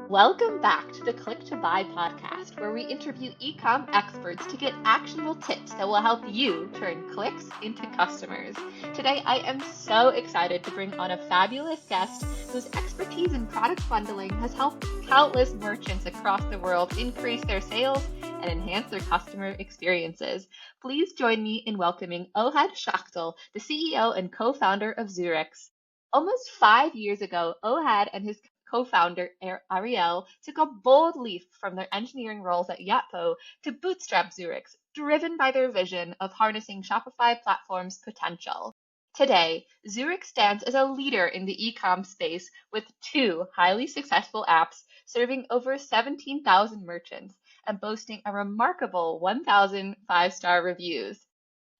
Welcome back to the Click to Buy podcast, where we interview e-com experts to get actionable tips that will help you turn clicks into customers. Today, I am so excited to bring on a fabulous guest whose expertise in product bundling has helped countless merchants across the world increase their sales and enhance their customer experiences. Please join me in welcoming Ohad Schachtel, the CEO and co-founder of Zurich. Almost 5 years ago, Ohad and his co-founder Ariel took a bold leap from their engineering roles at Yatpo to bootstrap Zurich, driven by their vision of harnessing Shopify platform's potential. Today, Zurich stands as a leader in the e-com space with two highly successful apps serving over 17,000 merchants and boasting a remarkable 1,000 five-star reviews.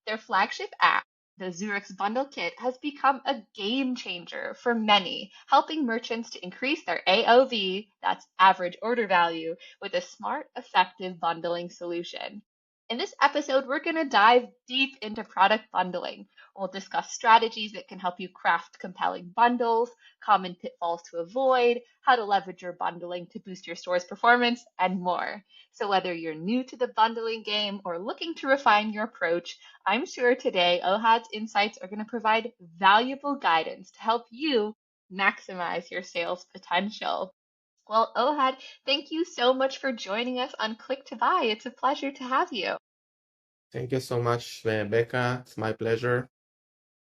Their flagship app, the Zurich's Bundle Kit, has become a game changer for many, helping merchants to increase their AOV, that's average order value, with a smart, effective bundling solution. In this episode, we're going to dive deep into product bundling. We'll discuss strategies that can help you craft compelling bundles, common pitfalls to avoid, how to leverage your bundling to boost your store's performance, and more. So whether you're new to the bundling game or looking to refine your approach, I'm sure today Ohad's insights are going to provide valuable guidance to help you maximize your sales potential. Well, Ohad, thank you so much for joining us on Click to Buy. It's a pleasure to have you. Thank you so much, Becca. It's my pleasure.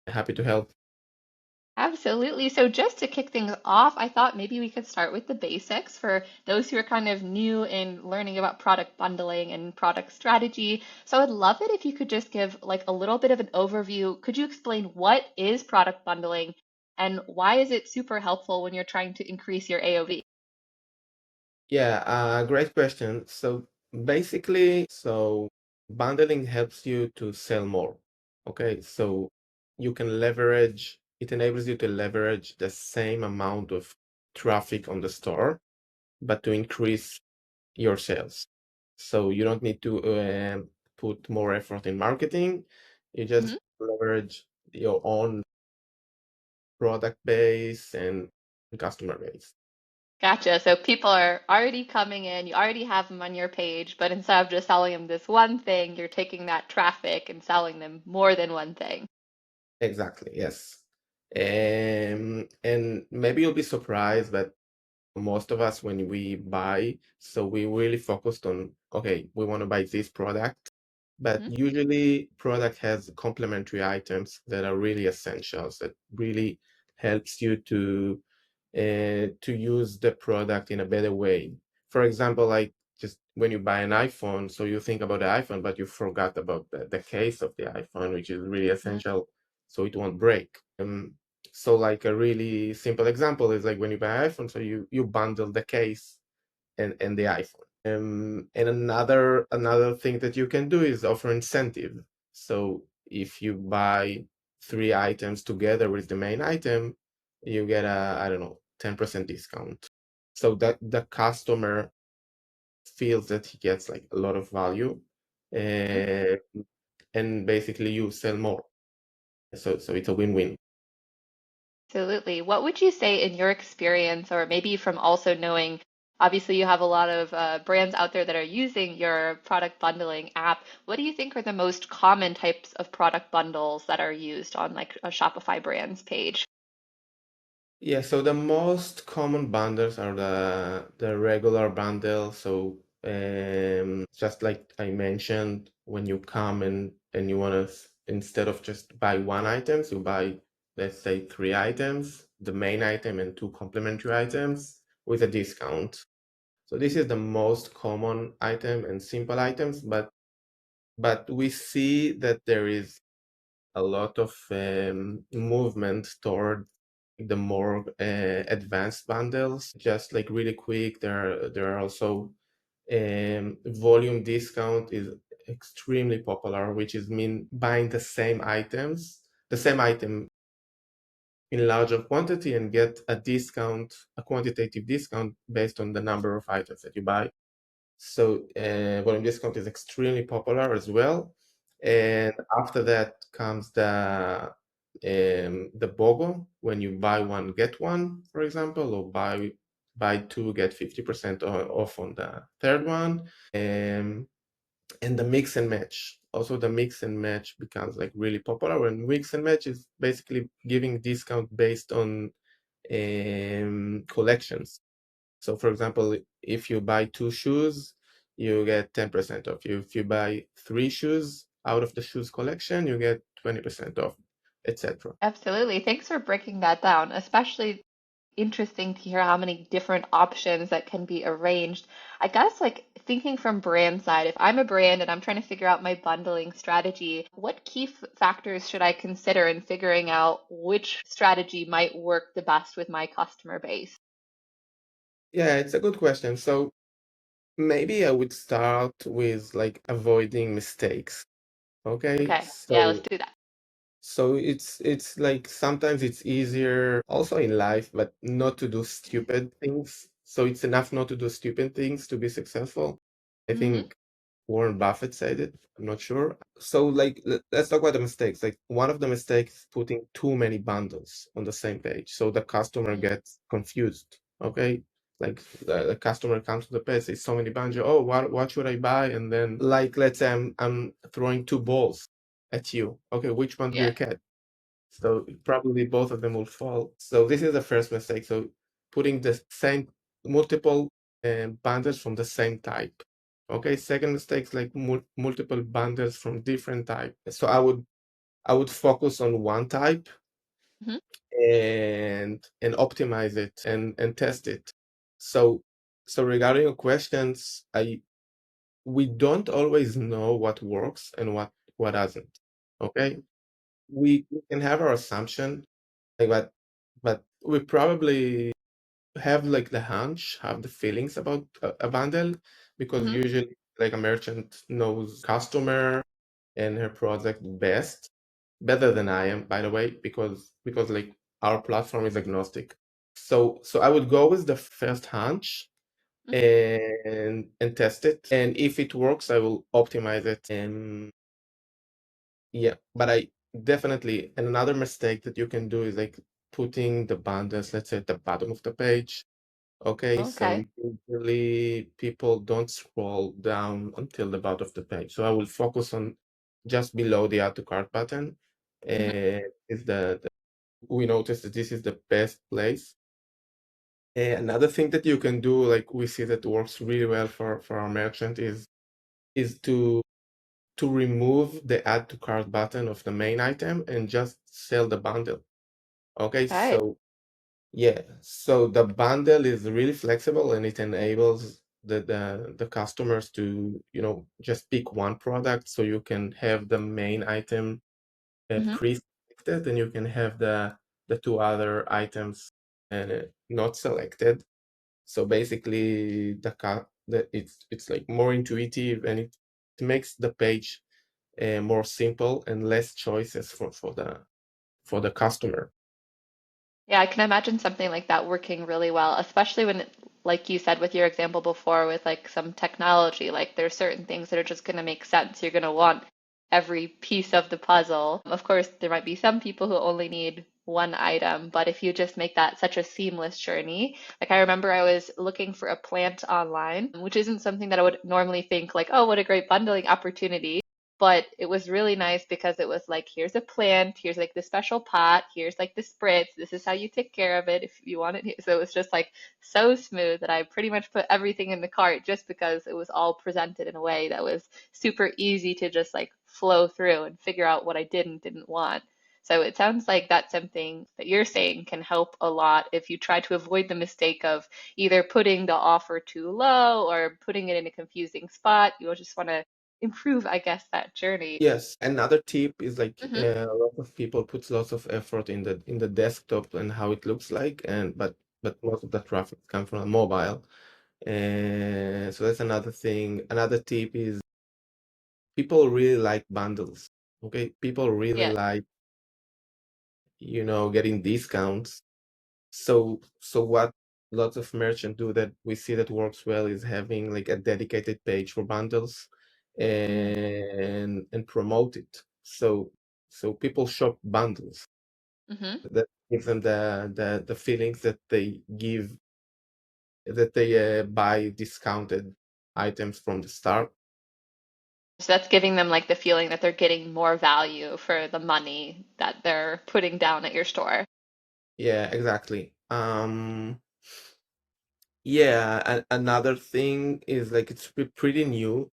Happy to help. Absolutely. So, just to kick things off, I thought maybe we could start with the basics for those who are kind of new in learning about product bundling and product strategy. So, I'd love it if you could just give like a little bit of an overview. Could you explain what is product bundling and why is it super helpful when you're trying to increase your AOV? Yeah, great question. So basically, bundling helps you to sell more. Okay, so you can leverage, it enables you to leverage the same amount of traffic on the store, but to increase your sales. So you don't need to put more effort in marketing. You just Mhm. leverage your own product base and customer base. Gotcha. So people are already coming in, you already have them on your page, but instead of just selling them this one thing, you're taking that traffic and selling them more than one thing. Exactly, yes. And maybe you'll be surprised, but most of us, when we buy, so we really focused on, okay, we want to buy this product, but Mhm. usually product has complementary items that are really essentials, that really helps you to use the product in a better way. For example, like just when you buy an iPhone, so you think about the iPhone, but you forgot about the case of the iPhone, which is really Mhm. essential so it won't break. So like a really simple example is like when you buy an iPhone, so you bundle the case and the iPhone. And another thing that you can do is offer incentive. So if you buy 3 items together with the main item, you get a, I don't know, 10% discount. So that the customer feels that he gets like a lot of value, Mhm. uh, and basically you sell more. So it's a win-win. Absolutely. What would you say in your experience, or maybe from also knowing, obviously you have a lot of brands out there that are using your product bundling app. What do you think are the most common types of product bundles that are used on like a Shopify brand's page? Yeah, so the most common bundles are the regular bundle. So just like I mentioned, when you come and you want to, instead of just buy one item, you buy, let's say, 3 items, the main item and 2 complementary items with a discount. So this is the most common item and simple items, but we see that there is a lot of movement toward the more advanced bundles. Just like really quick, there are also volume discount is extremely popular, which is mean buying the same item in larger quantity and get a discount, a quantitative discount based on the number of items that you buy. So volume discount is extremely popular as well. And after that comes the BOGO, when you buy one get one, for example, or buy two get 50% off on the third one. And the mix and match. Also, the mix and match becomes like really popular. And mix and match is basically giving discount based on collections. So, for example, if you buy two shoes, you get 10% off. If you buy three shoes out of the shoes collection, you get 20% off, etc. Absolutely. Thanks for breaking that down, especially interesting to hear how many different options that can be arranged. I guess like thinking from brand side, if I'm a brand and I'm trying to figure out my bundling strategy, what key factors should I consider in figuring out which strategy might work the best with my customer base? Yeah, it's a good question. So maybe I would start with like avoiding mistakes. Okay, Okay. Yeah, let's do that. so it's like sometimes it's easier also in life, but not to do stupid things. So it's enough not to do stupid things to be successful. I Hmm. think Warren Buffett said it. I'm not sure. So like let's talk about the mistakes. Like one of the mistakes is putting too many bundles on the same page, so the customer gets confused. Okay. Like the customer comes to the page, says so many bundles. Oh, what should I buy? And then like let's say I'm throwing two balls at you. Okay, which one do Yeah. you catch? So probably both of them will fall. So this is the first mistake. So putting the same multiple bundles from the same type. Okay, second mistake is like multiple bundles from different type. So I would focus on one type Hmm. and optimize it and test it. So so regarding your questions, we don't always know what works and what doesn't. Okay, we can have our assumption, like, but we probably have like the hunch, have the feelings about a bundle, because Hmm. usually like a merchant knows customer and her product best, better than I am, by the way, because like our platform is agnostic. So I would go with the first hunch and test it, and if it works, I will optimize it. And yeah, but I definitely, and another mistake that you can do is like putting the bundles, let's say at the bottom of the page. Okay, so Okay. usually people don't scroll down until the bottom of the page. So I will focus on just below the add to cart button. Hmm. And is we notice that this is the best place. And another thing that you can do, like we see that works really well for our merchant, is to remove the add to cart button of the main item and just sell the bundle. Okay, Okay. so yeah, so the bundle is really flexible and it enables the customers to, just pick one product, so you can have the main item Hmm. pre-selected, and you can have the two other items not selected. So basically it's like more intuitive, and it makes the page more simple and less choices for the customer. Yeah, I can imagine something like that working really well, especially when, like you said with your example before, with like some technology, like there's certain things that are just going to make sense. You're going to want every piece of the puzzle. Of course, there might be some people who only need one item, but if you just make that such a seamless journey, like I remember I was looking for a plant online, which isn't something that I would normally think like, oh, what a great bundling opportunity. But it was really nice because it was like, here's a plant, here's like the special pot, here's like the spritz, this is how you take care of it if you want it. So it was just like so smooth that I pretty much put everything in the cart just because it was all presented in a way that was super easy to just like flow through and figure out what I did and didn't want. So it sounds like that's something that you're saying can help a lot if you try to avoid the mistake of either putting the offer too low or putting it in a confusing spot. You just want to improve, I guess, that journey. Yes, another tip is like Hmm. a lot of people put lots of effort in the desktop and how it looks like, but most of the traffic comes from mobile. And so that's another thing. Another tip is people really like bundles. Okay, people really Yeah. like, getting discounts. So what lots of merchants do that we see that works well is having like a dedicated page for bundles Mm. and promote it. So people shop bundles. Hmm. that gives them the feelings that they buy discounted items from the start. So that's giving them like the feeling that they're getting more value for the money that they're putting down at your store. Yeah, exactly. Yeah, another thing is like it's pretty new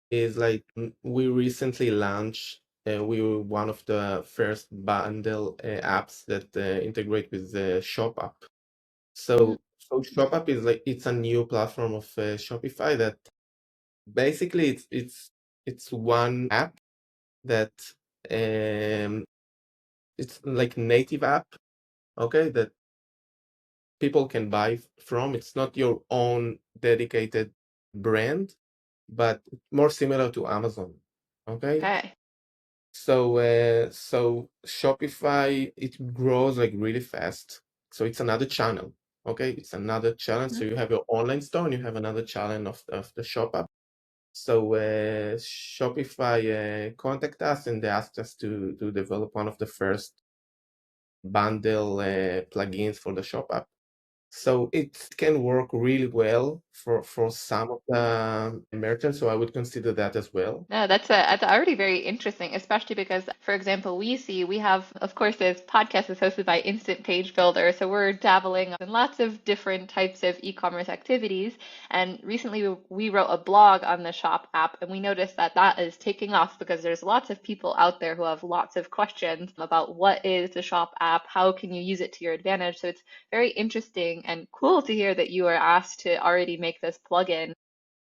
is like we recently launched. We were one of the first bundle apps that integrate with the Shop app. Mhm. So Shop app is like it's a new platform of Shopify that basically it's one app that um it's like native app, okay, that people can buy from. It's not your own dedicated brand, but more similar to Amazon. Okay. Okay. So Shopify, it grows like really fast. So it's another channel. Okay. It's another channel. So Mhm. you have your online store and you have another channel of the shop app. So Shopify contact us and they asked us to develop one of the first bundle plugins for the shop app. So it can work really well for some of the merchants. So I would consider that as well. No, that's already very interesting, especially because, for example, we have, of course, this podcast is hosted by Instant Page Builder, so we're dabbling in lots of different types of e-commerce activities. And recently, we wrote a blog on the Shop app, and we noticed that that is taking off because there's lots of people out there who have lots of questions about what is the Shop app, how can you use it to your advantage. So it's very interesting and cool to hear that you were asked to already make this plugin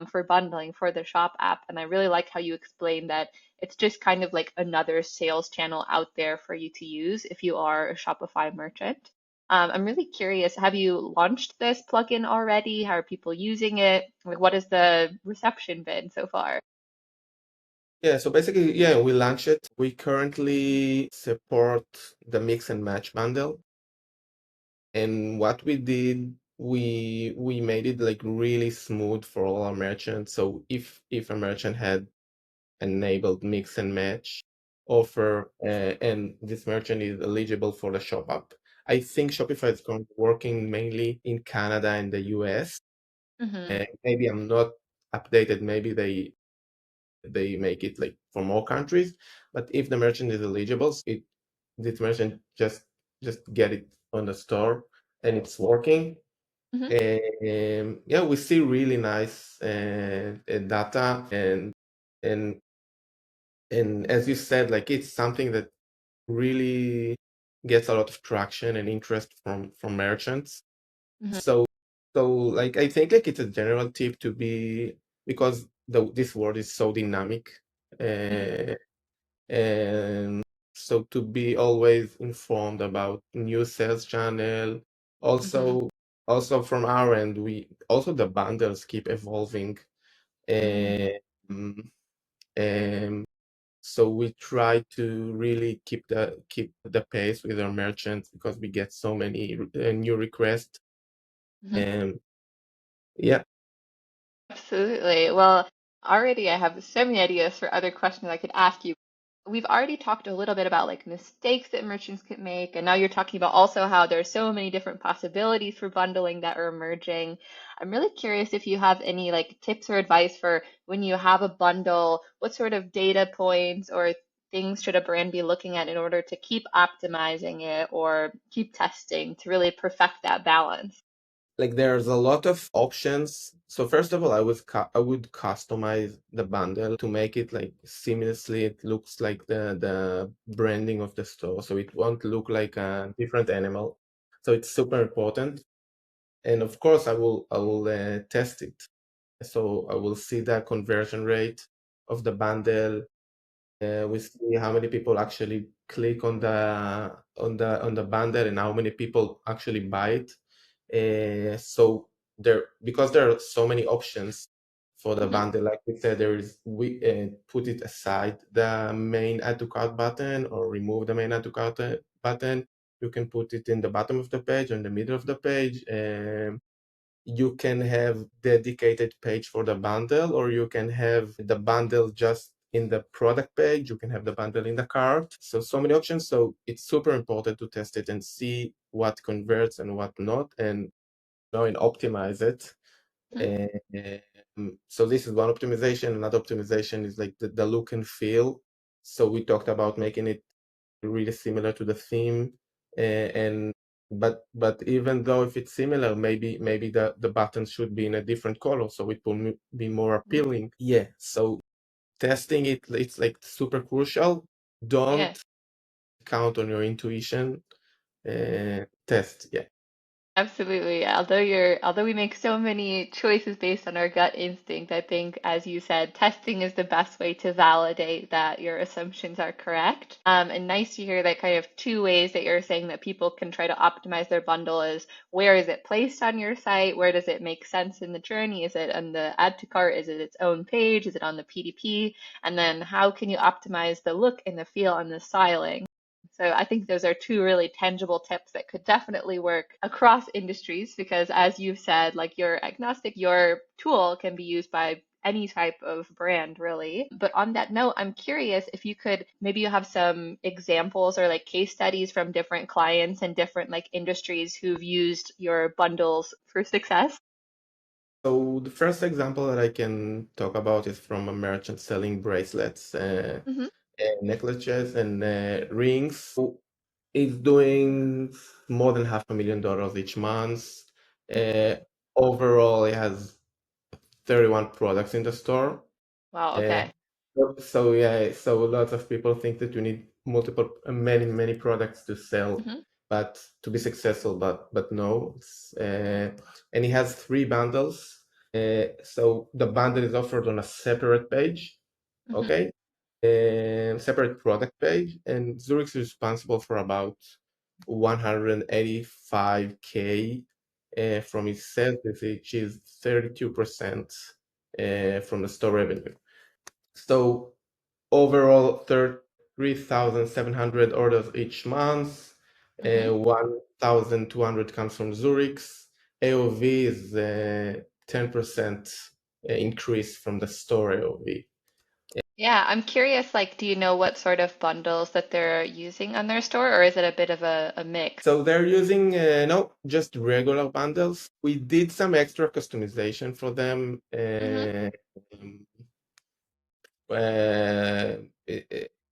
for bundling for the Shop app. And I really like how you explained that it's just kind of like another sales channel out there for you to use if you are a Shopify merchant. I'm really curious, have you launched this plugin already? How are people using it? Like, what has the reception been so far? Yeah, so basically, yeah, we launched it. We currently support the mix and match bundle. And what we did, we made it like really smooth for all our merchants. So if a merchant had enabled mix and match offer and this merchant is eligible for the shop app. I think Shopify is going working mainly in Canada and the US. Hmm. Maybe I'm not updated. Maybe they make it like for more countries. But if the merchant is eligible, this merchant just get it on the store and it's working. Hmm. Yeah, we see really nice data and and as you said, like it's something that really gets a lot of traction and interest from merchants. Hmm. So like I think like it's a general tip to be because this world is so dynamic, Hmm. uh, and so to be always informed about new sales channel. Hmm. Also from our end, we also the bundles keep evolving. Hmm. Um, um, so we try to really keep the pace with our merchants because we get so many new requests. Hmm. And yeah, Absolutely. Well, already I have so many ideas for other questions I could ask you. We've already talked a little bit about like mistakes that merchants could make, and now you're talking about also how there's so many different possibilities for bundling that are emerging. I'm really curious if you have any like tips or advice for when you have a bundle, what sort of data points or things should a brand be looking at in order to keep optimizing it or keep testing to really perfect that balance? like there's a lot of options. So first of all, I would customize the bundle to make it like seamlessly. It looks like the branding of the store, so it won't look like a different animal. So it's super important. And of course, I will test it. So I will see the conversion rate of the bundle. We see how many people actually click on the bundle and how many people actually buy it. So because there are so many options for the Hmm. bundle, like we said, we put it aside the main add to cart button or remove the main add to cart button. You can put it in the bottom of the page or in the middle of the page. You can have dedicated page for the bundle, or you can have the bundle just in the product page, you can have the bundle in the cart. So many options. So it's super important to test it and see what converts and what not, and and optimize it. So this is one optimization. Another optimization is like the look and feel. So we talked about making it really similar to the theme, and but even though if it's similar, maybe the buttons should be in a different color so it will be more appealing. Yeah. So testing it's like super crucial. Yeah. Don't count on your intuition. Test. Yeah. Absolutely. Although we make so many choices based on our gut instinct, I think, as you said, testing is the best way to validate that your assumptions are correct. And nice to hear that kind of two ways that you're saying that people can try to optimize their bundle is where is it placed on your site? Where does it make sense in the journey? Is it on the add to cart? Is it its own page? Is it on the PDP? And then how can you optimize the look and the feel and the styling? So I think those are two really tangible tips that could definitely work across industries because as you've said, like you're agnostic, your tool can be used by any type of brand really. But on that note, I'm curious if you could maybe you have some examples or like case studies from different clients and different like industries who've used your bundles for success. So the first example that I can talk about is from a merchant selling bracelets, Hmm. necklaces, and rings. So it's doing more than $500,000 each month. Uh, Overall, it has 31 products in the store. Wow, Uh, okay. so yeah, so lots of people think that you need multiple, many products to sell, Hmm. but to be successful, but no. And it has three bundles. So the bundle is offered on a separate page, Hmm. okay, separate product page, and Zurich is responsible for about 185K from its sales, which is 32% from the store revenue. So overall, 3,700 orders each month. Hmm. 1,200 comes from Zurich's. AOV is 10% increase from the store AOV. Yeah, I'm curious, like, do you know what sort of bundles that they're using on their store, or is it a bit of a mix? So they're using no, just regular bundles. We did some extra customization for them. Hmm.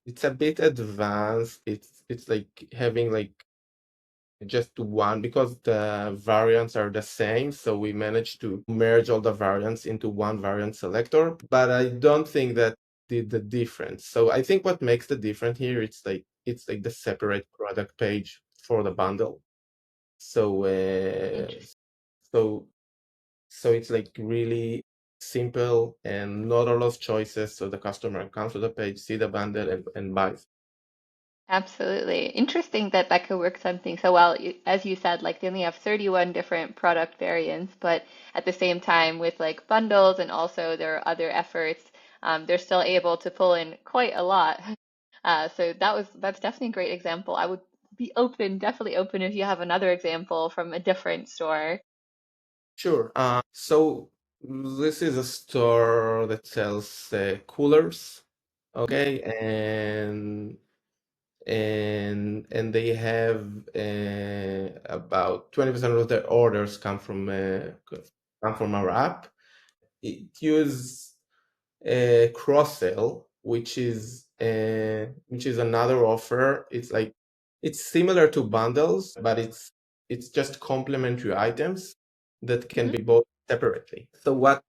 It's a bit advanced. It's like having like just one because the variants are the same. So we managed to merge all the variants into one variant selector, but I don't think that did the difference. So I think what makes the difference here, it's like the separate product page for the bundle. So Interesting. so so it's like really simple and not a lot of choices. So the customer comes to the page, see the bundle and buys. Absolutely. Interesting that that could work something so well. As you said, like they only have 31 different product variants, but at the same time, with like bundles and also their other efforts, they're still able to pull in quite a lot. So that's definitely a great example. I would be open, definitely open if you have another example from a different store. Sure. So this is a store that sells coolers, okay, and they have about 20% of their orders come from our app. It uses cross-sell, which is another offer. It's like it's similar to bundles, but it's just complementary items that can Hmm. be bought separately. So what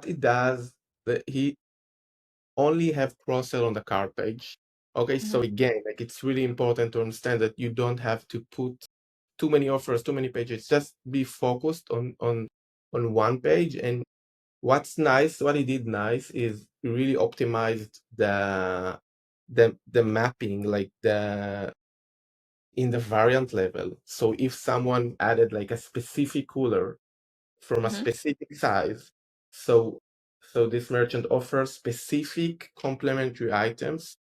it does, that he only have cross-sell on the cart page. Okay, so Hmm. again, like it's really important to understand that you don't have to put too many offers, too many pages. Just be focused on one page. And what's nice, what he did nice is really optimized the mapping, like the in the variant level. So if someone added like a specific cooler from a Hmm. specific size, so this merchant offers specific complementary items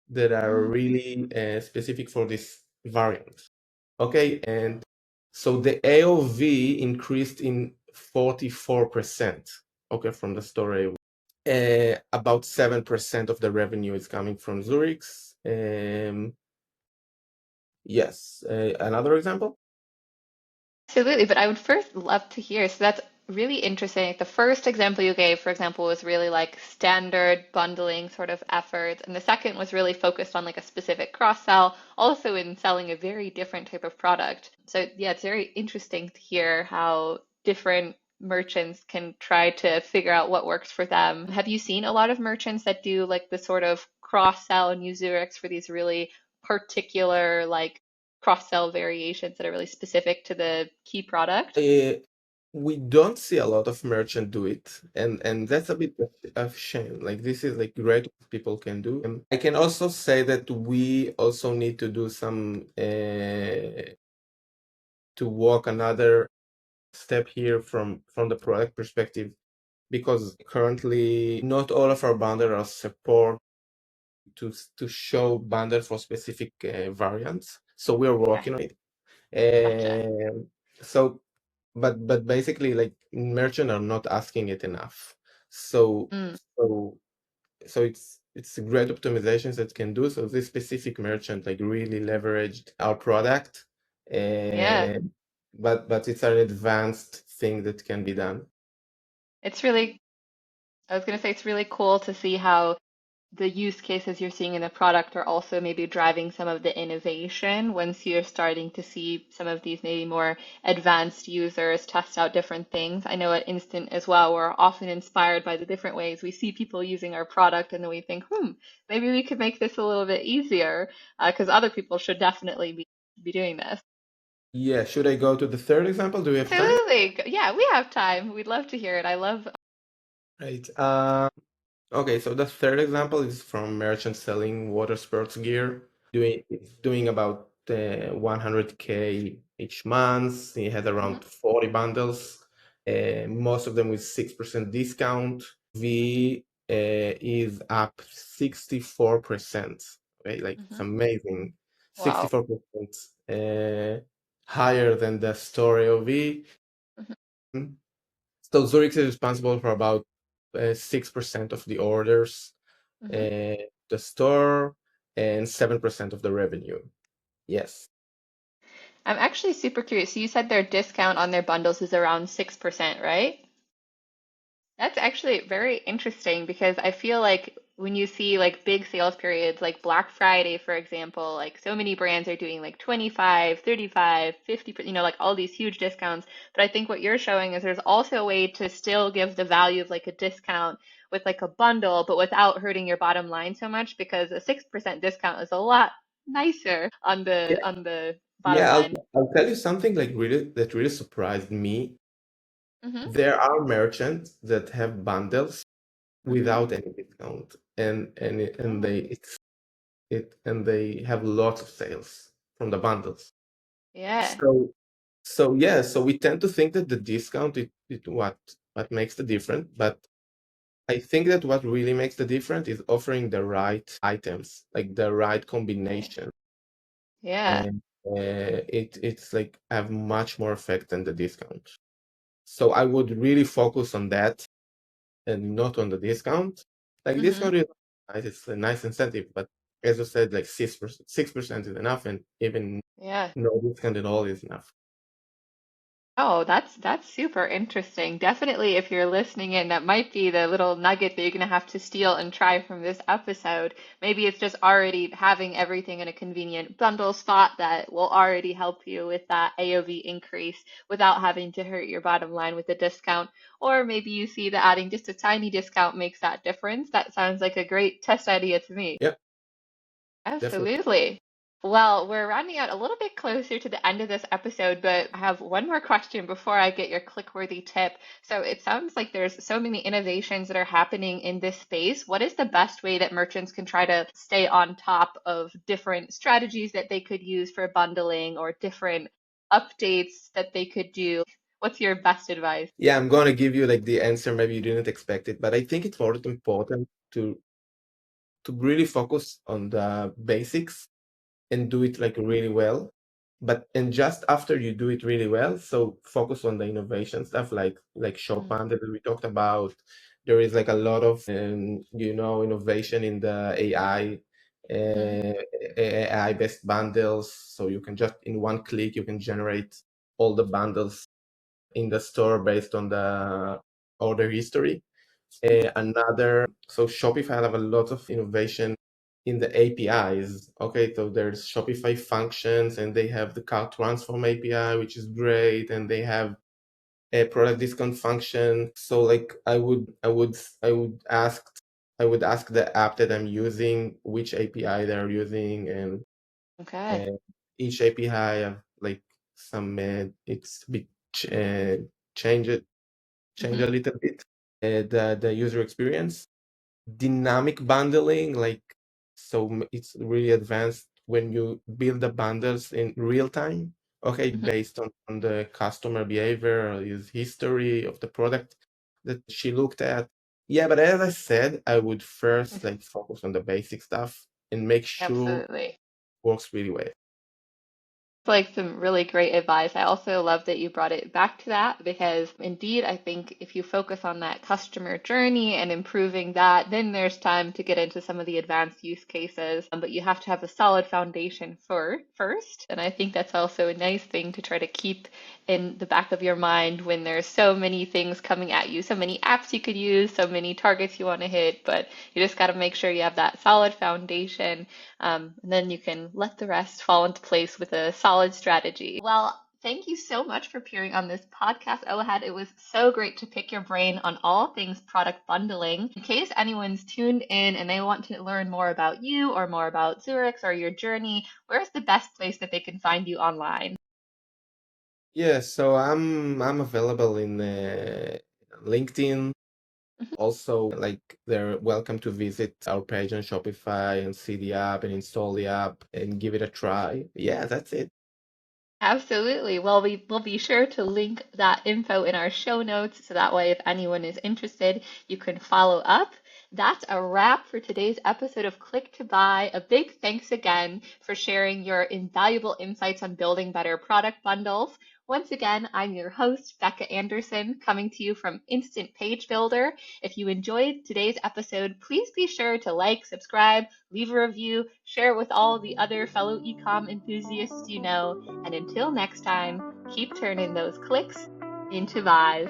that are Hmm. really specific for this variant. Okay, and so the AOV increased in 44%. Okay, from the store AOV. About 7% of the revenue is coming from Zurich's. Yes. Another example? Absolutely, but I would first love to hear. So that's really interesting. The first example you gave, for example, was really like standard bundling sort of efforts, and the second was really focused on like a specific cross sell, also in selling a very different type of product. So yeah, it's very interesting to hear how different merchants can try to figure out what works for them. Have you seen a lot of merchants that do like the sort of cross sell and use Xerox for these really particular like cross-sell variations that are really specific to the key product? Uh, we don't see a lot of merchant do it, and that's a bit of shame. Like this is like great what people can do. I can also say that we also need to do some to walk another step here from the product perspective, because currently not all of our bundles are support to show bundles for specific variants. So we're Okay, working on it. gotcha. Um, so, but basically, like merchant are not asking it enough. So Mm, so so it's great optimizations that can do. So this specific merchant like really leveraged our product, yeah, and but it's an advanced thing that can be done. it's really, I was going to say it's really cool to see how the use cases you're seeing in the product are also maybe driving some of the innovation once you're starting to see some of these maybe more advanced users test out different things. I know at Instant as well, we're often inspired by the different ways we see people using our product, and then we think, maybe we could make this a little bit easier because other people should definitely be doing this. Yeah, should I go to the third example? Do we have time? Absolutely. Yeah, we have time. We'd love to hear it. I love. Right. Okay, so the third example is from merchant selling water sports gear. Doing about 100K each month. He had Mhm, around 40 bundles, most of them with 6% discount. V is up 64%. Right? Like it's mhm. amazing. Wow. 64% higher than the store AOV. Mhm, So Zurich is responsible for about 6% of the orders, mhm. uh, the store, and 7% of the revenue. Yes. I'm actually super curious. So you said their discount on their bundles is around 6%, right? That's actually very interesting because I feel like when you see like big sales periods like Black Friday, for example, like so many brands are doing like 25, 35, 50, like all these huge discounts. But I think what you're showing is there's also a way to still give the value of like a discount with like a bundle, but without hurting your bottom line so much because a 6% discount is a lot nicer on Yeah, the bottom yeah. line. I'll tell you something like really surprised me. Mm-hmm. There are merchants that have bundles Mm-hmm. without any discount, and Oh, they have lots of sales from the bundles. yeah. So yeah, so we tend to think that the discount it what makes the difference, but I think that what really makes the difference is offering the right items, like the right Right. combination, Yeah. and it's like have much more effect than the discount. So I would really focus on that and not on the discount. Like Mm-hmm. discount is nice, it's a nice incentive, but as I said, like 6% is enough, and even Yeah. no discount at all is enough. Oh, that's super interesting. Definitely, if you're listening in, that might be the little nugget that you're gonna have to steal and try from this episode. Maybe it's just already having everything in a convenient bundle spot that will already help you with that AOV increase without having to hurt your bottom line with a discount. Or maybe you see that adding just a tiny discount makes that difference. That sounds like a great test idea to me. Yep, definitely. Absolutely. Well, we're rounding out a little bit closer to the end of this episode, but I have one more question before I get your click-worthy tip. So it sounds like there's so many innovations that are happening in this space. What is the best way that merchants can try to stay on top of different strategies that they could use for bundling or different updates that they could do? What's your best advice? Yeah, I'm gonna give you like the answer. Maybe you didn't expect it, but I think it's more important to really focus on the basics and do it like really well. And just after you do it really well, so focus on the innovation stuff like short Mm, bundle that we talked about, there is like a lot of innovation in the Mhm. AI-based bundles. So you can just in one click you can generate all the bundles in the store based on the order history. So Shopify have a lot of innovation in the APIs. Okay, so there's Shopify functions, and they have the cart transform API, which is great, and they have a product discount function. So like I would ask the app that I'm using which API they're using, and Okay. uh, each API have like some it's a bit change it change Mhm. a little bit the user experience. Dynamic bundling, like it's really advanced when you build the bundles in real time. Okay, Mhm. based on the customer behavior or his history of the product that she looked at. Yeah, but as I said, I would first like focus on the basic stuff and make sure it Absolutely. works really well. It's like some really great advice. I also love that you brought it back to that because indeed, I think if you focus on that customer journey and improving that, then there's time to get into some of the advanced use cases. But you have to have a solid foundation first. And I think that's also a nice thing to try to keep in the back of your mind when there's so many things coming at you, so many apps you could use, so many targets you want to hit, but you just got to make sure you have that solid foundation, and then you can let the rest fall into place with a solid strategy. Well, thank you so much for appearing on this podcast, Ohad. It was so great to pick your brain on all things product bundling. In case anyone's tuned in and they want to learn more about you or more about Zurich or your journey, where's the best place that they can find you online? Yeah, so I'm available in LinkedIn. Also, like they're welcome to visit our page on Shopify and see the app and install the app and give it a try. Yeah, that's it. Absolutely. Well, we will be sure to link that info in our show notes so that way, if anyone is interested, you can follow up. That's a wrap for today's episode of Click to Buy. A big thanks again for sharing your invaluable insights on building better product bundles. Once again, I'm your host, Becca Anderson, coming to you from Instant Page Builder. If you enjoyed today's episode, please be sure to like, subscribe, leave a review, share it with all the other fellow ecom enthusiasts you know. And until next time, keep turning those clicks into buys.